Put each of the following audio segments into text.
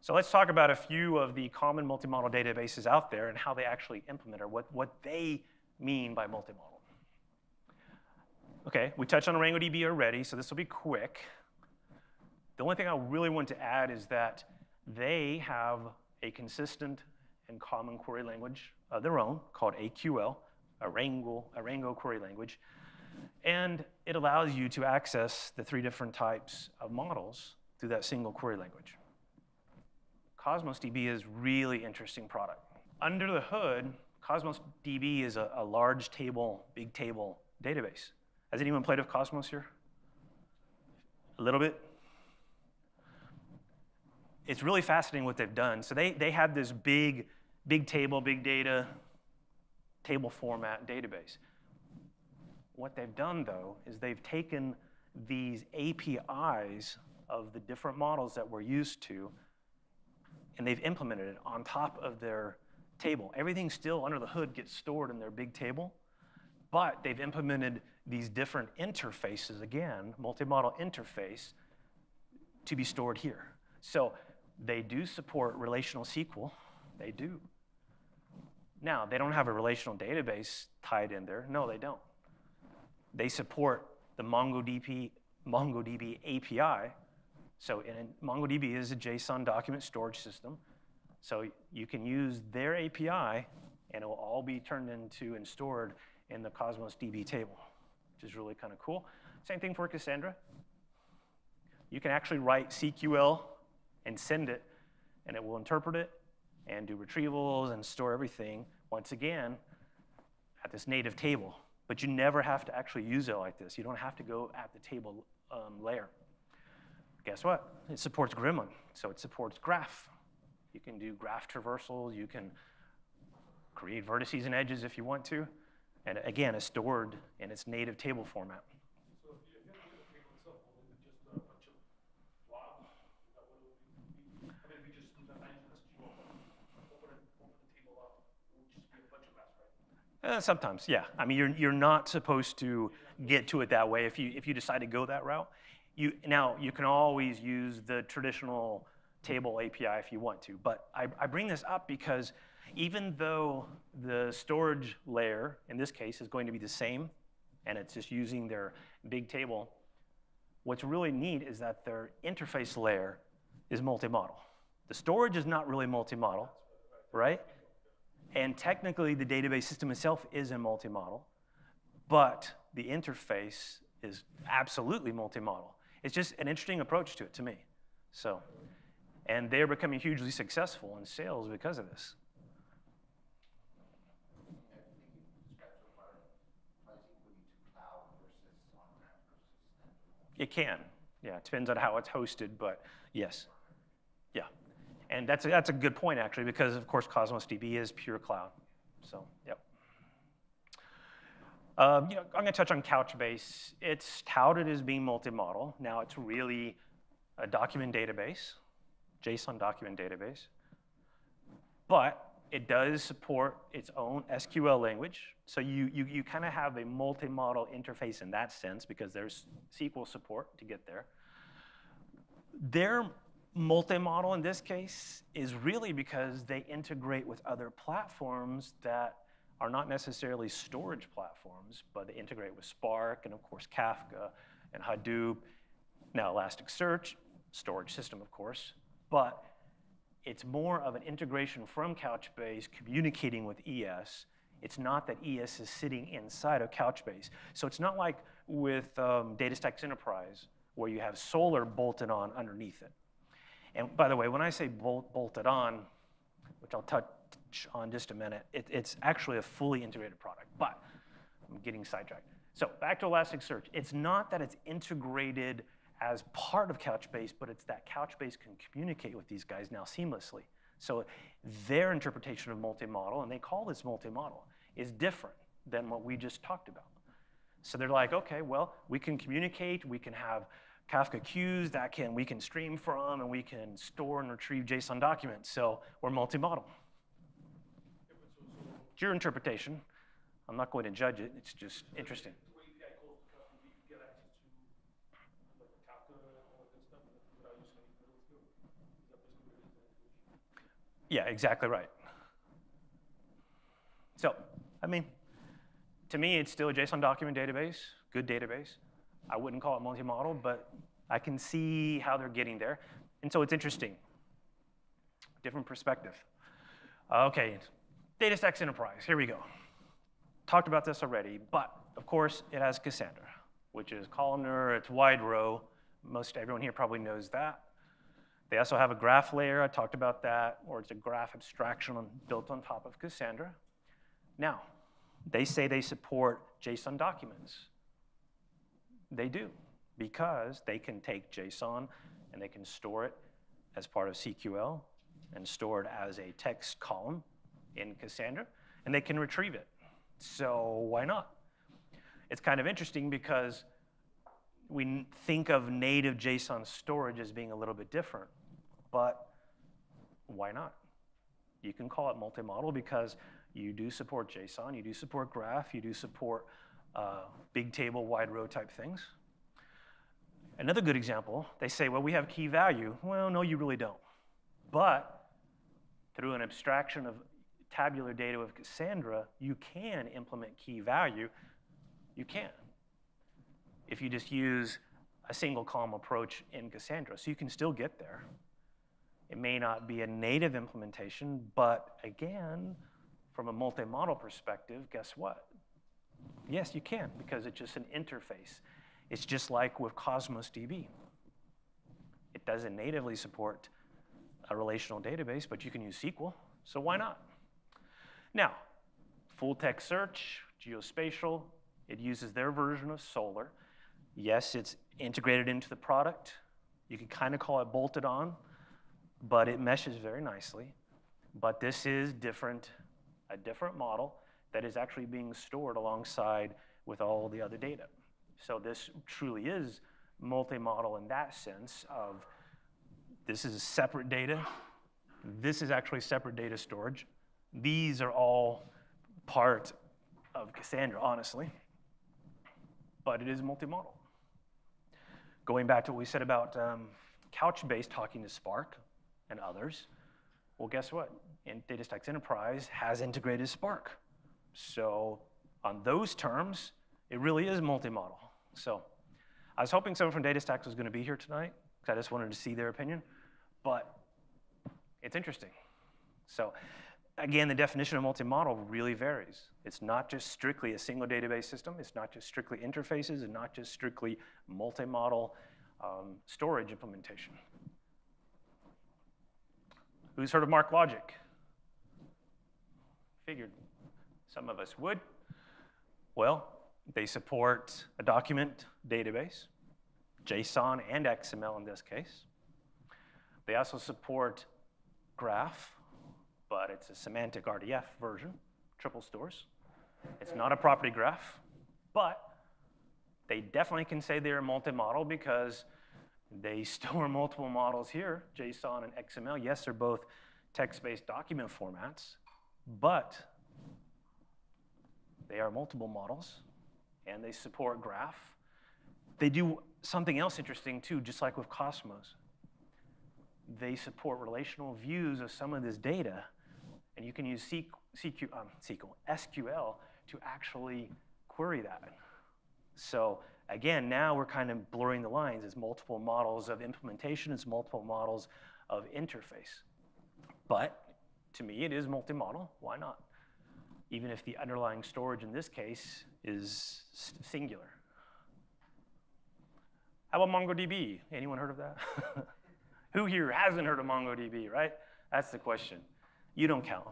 So let's talk about a few of the common multi-model databases out there and how they actually implement or what they mean by multi-model. Okay, we touched on OrionDB already, so this will be quick. The only thing I really want to add is that they have a consistent and common query language of their own called AQL, Arango query language. And it allows you to access the 3 different types of models through that single query language. Cosmos DB is a really interesting product. Under the hood, Cosmos DB is a large table, big table database. Has anyone played with Cosmos here? A little bit? It's really fascinating what they've done. So they have this big table, big data, table format database. What they've done, though, is they've taken these APIs of the different models that we're used to, and they've implemented it on top of their table. Everything still under the hood gets stored in their big table, but they've implemented these different interfaces, again, multi-model interface, to be stored here. So they do support relational SQL. They do. Now, they don't have a relational database tied in there. No, they don't. They support the MongoDB API. So MongoDB is a JSON document storage system. So you can use their API, and it will all be turned into and stored in the Cosmos DB table, which is really kind of cool. Same thing for Cassandra. You can actually write CQL and send it, and it will interpret it and do retrievals and store everything, once again, at this native table. But you never have to actually use it like this. You don't have to go at the table layer. Guess what? It supports Gremlin, so it supports graph. You can do graph traversals. You can create vertices and edges if you want to. And again, it's stored in its native table format. So if you have to look at the table itself, will it be just a bunch of blobs? Is that what it would be? I mean, if we just do that nice SQL, open the table up, it would just be a bunch of graphs, right? Sometimes, yeah. I mean, you're not supposed to get to it that way if you decide to go that route. Now, you can always use the traditional table API if you want to, but I bring this up because even though the storage layer, in this case, is going to be the same, and it's just using their big table, what's really neat is that their interface layer is multi-model. The storage is not really multi-model, right? And technically, the database system itself is a multi-model, but the interface is absolutely multi-model. It's just an interesting approach to it, to me. So, and they're becoming hugely successful in sales because of this. It can, yeah. It depends on how it's hosted, but yes, yeah. And that's a good point, actually, because, of course, Cosmos DB is pure cloud. So, yep. I'm going to touch on Couchbase. It's touted as being multi-model. Now, it's really a document database, JSON document database. But it does support its own SQL language. So you kind of have a multi-model interface in that sense because there's SQL support to get there. Their multi-model in this case is really because they integrate with other platforms that are not necessarily storage platforms, but they integrate with Spark and, of course, Kafka and Hadoop. Now, Elasticsearch, storage system, of course, but it's more of an integration from Couchbase communicating with ES. It's not that ES is sitting inside of Couchbase. So it's not like with DataStax Enterprise where you have Solr bolted on underneath it. And by the way, when I say bolted on, which I'll touch on just a minute, it's actually a fully integrated product, but I'm getting sidetracked. So back to Elasticsearch. It's not that it's integrated as part of Couchbase, but it's that Couchbase can communicate with these guys now seamlessly. So their interpretation of multi-model, and they call this multi-model, is different than what we just talked about. So they're like, okay, well, we can communicate, we can have Kafka queues that we can stream from, and we can store and retrieve JSON documents. So we're multi-model. It's your interpretation. I'm not going to judge it. It's just interesting. Yeah, exactly right. So, I mean, to me, it's still a JSON document database, good database. I wouldn't call it multi-model, but I can see how they're getting there. And so it's interesting. Different perspective. Okay, DataStax Enterprise, here we go. Talked about this already, but of course it has Cassandra, which is columnar, it's wide row. Most everyone here probably knows that. They also have a graph layer, I talked about that, or it's a graph abstraction built on top of Cassandra. Now, they say they support JSON documents. They do, because they can take JSON and they can store it as part of CQL and store it as a text column in Cassandra, and they can retrieve it. So why not? It's kind of interesting because we think of native JSON storage as being a little bit different, but why not? You can call it multi-model because you do support JSON, you do support graph, you do support big table, wide row type things. Another good example, they say, well, we have key value. Well, no, you really don't. But through an abstraction of tabular data with Cassandra, you can implement key value. You can, if you just use a single column approach in Cassandra. So you can still get there. It may not be a native implementation, but again, from a multi-model perspective, guess what? Yes, you can, because it's just an interface. It's just like with Cosmos DB. It doesn't natively support a relational database, but you can use SQL, so why not? Now, full text search, geospatial, it uses their version of Solr. Yes, it's integrated into the product. You could kind of call it bolted on, but it meshes very nicely. But this is different, a different model that is actually being stored alongside with all the other data. So this truly is multi-model in that sense of this is separate data. This is actually separate data storage. These are all part of Cassandra, honestly. But it is multi-model. Going back to what we said about Couchbase talking to Spark and others, well, guess what? DataStax Enterprise has integrated Spark. So on those terms, it really is multi-model. So I was hoping someone from DataStax was going to be here tonight, because I just wanted to see their opinion. But it's interesting. So again, the definition of multi-model really varies. It's not just strictly a single database system. It's not just strictly interfaces, and not just strictly multi-model storage implementation. Who's heard of MarkLogic? Figured some of us would. Well, they support a document database, JSON and XML in this case. They also support graph, but it's a semantic RDF version, triple stores. It's not a property graph, but they definitely can say they're multi-model because they store multiple models here, JSON and XML. Yes, they're both text-based document formats, but they are multiple models, and they support graph. They do something else interesting too, just like with Cosmos. They support relational views of some of this data, and you can use SQL to actually query that. So again, now we're kind of blurring the lines. It's multiple models of implementation, it's multiple models of interface. But to me, it is multi-model. Why not? Even if the underlying storage in this case is singular. How about MongoDB? Anyone heard of that? Who here hasn't heard of MongoDB, right? That's the question. You don't count.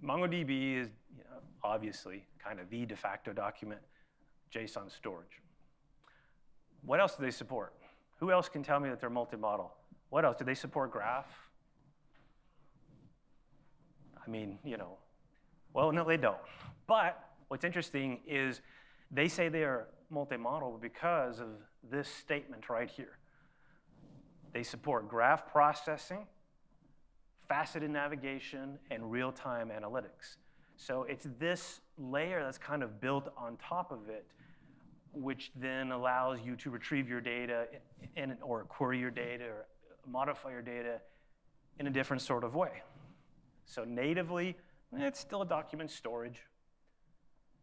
MongoDB is obviously kind of the de facto document JSON storage. What else do they support? Who else can tell me that they're multi-model? What else? Do they support graph? I mean, well, no, they don't. But what's interesting is they say they are multi-model because of this statement right here. They support graph processing, faceted navigation, and real-time analytics. So it's this layer that's kind of built on top of it, which then allows you to retrieve your data or query your data or modify your data in a different sort of way. So natively, it's still a document storage,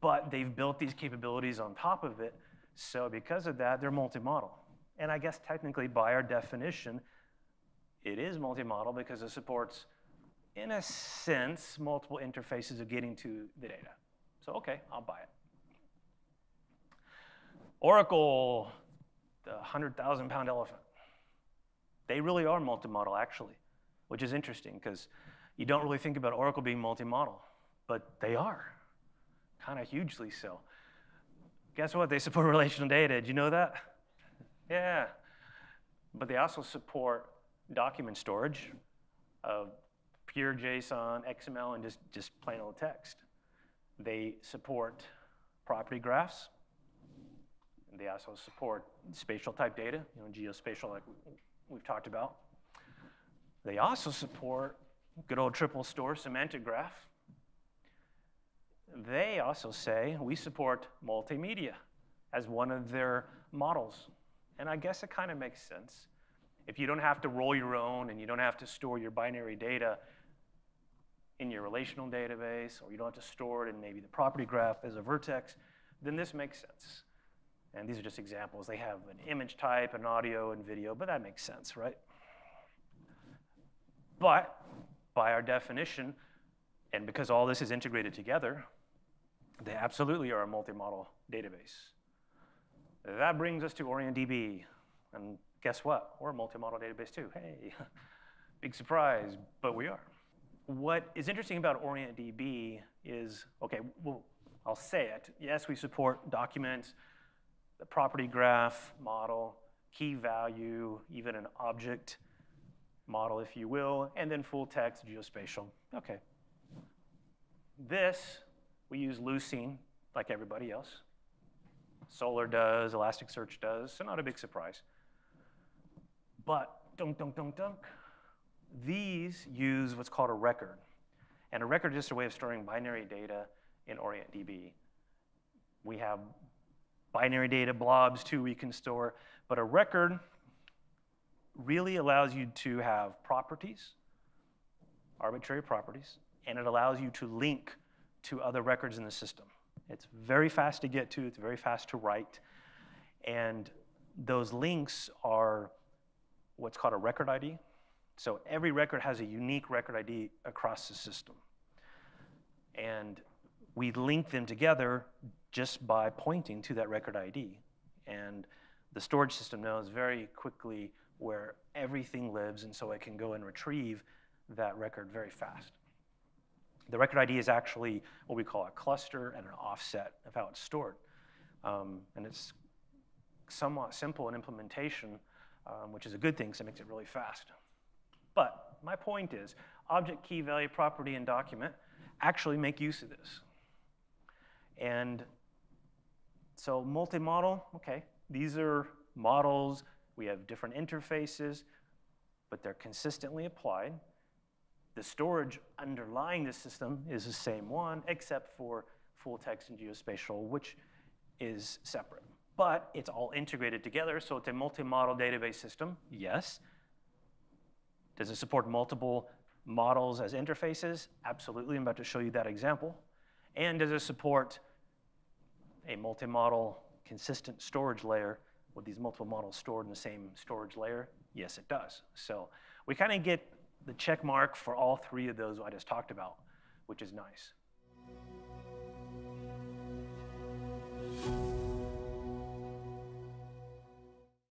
but they've built these capabilities on top of it. So because of that, they're multi-model. And I guess technically by our definition, it is multi-model because it supports, in a sense, multiple interfaces of getting to the data. So okay, I'll buy it. Oracle, the 100,000-pound elephant. They really are multi-model, actually, which is interesting because you don't really think about Oracle being multi-model, but they are, kind of hugely so. Guess what? They support relational data. Did you know that? Yeah. But they also support document storage of pure JSON, XML, and just plain old text. They support property graphs. They also support spatial type data, geospatial like we've talked about. They also support good old triple store semantic graph. They also say we support multimedia as one of their models. And I guess it kind of makes sense. If you don't have to roll your own and you don't have to store your binary data in your relational database, or you don't have to store it in maybe the property graph as a vertex, then this makes sense. And these are just examples. They have an image type, an audio, and video, but that makes sense, right? But by our definition, and because all this is integrated together, they absolutely are a multi-model database. That brings us to OrionDB. And guess what? We're a multi-model database too. Hey, big surprise, but we are. What is interesting about OrionDB is, okay, well, I'll say it. Yes, we support documents, the property graph model, key value, even an object model, if you will, and then full text geospatial. Okay. This, we use Lucene like everybody else. Solar does, Elasticsearch does, so not a big surprise. But, dunk, dunk, dunk, dunk, these use what's called a record. And a record is just a way of storing binary data in OrionDB. We have binary data blobs too we can store, but a record really allows you to have properties, arbitrary properties, and it allows you to link to other records in the system. It's very fast to get to, it's very fast to write, and those links are what's called a record ID. So every record has a unique record ID across the system. And we link them together just by pointing to that record ID. And the storage system knows very quickly where everything lives, and so it can go and retrieve that record very fast. The record ID is actually what we call a cluster and an offset of how it's stored. And it's somewhat simple in implementation, which is a good thing because it makes it really fast. But my point is, object, key, value, property, and document actually make use of this. And so multi-model, okay, these are models. We have different interfaces, but they're consistently applied. The storage underlying the system is the same one, except for full text and geospatial, which is separate. But it's all integrated together, so it's a multi-model database system, yes. Does it support multiple models as interfaces? Absolutely, I'm about to show you that example. And does it support a multi-model consistent storage layer with these multiple models stored in the same storage layer? Yes, it does. So we kind of get the check mark for all three of those I just talked about, which is nice.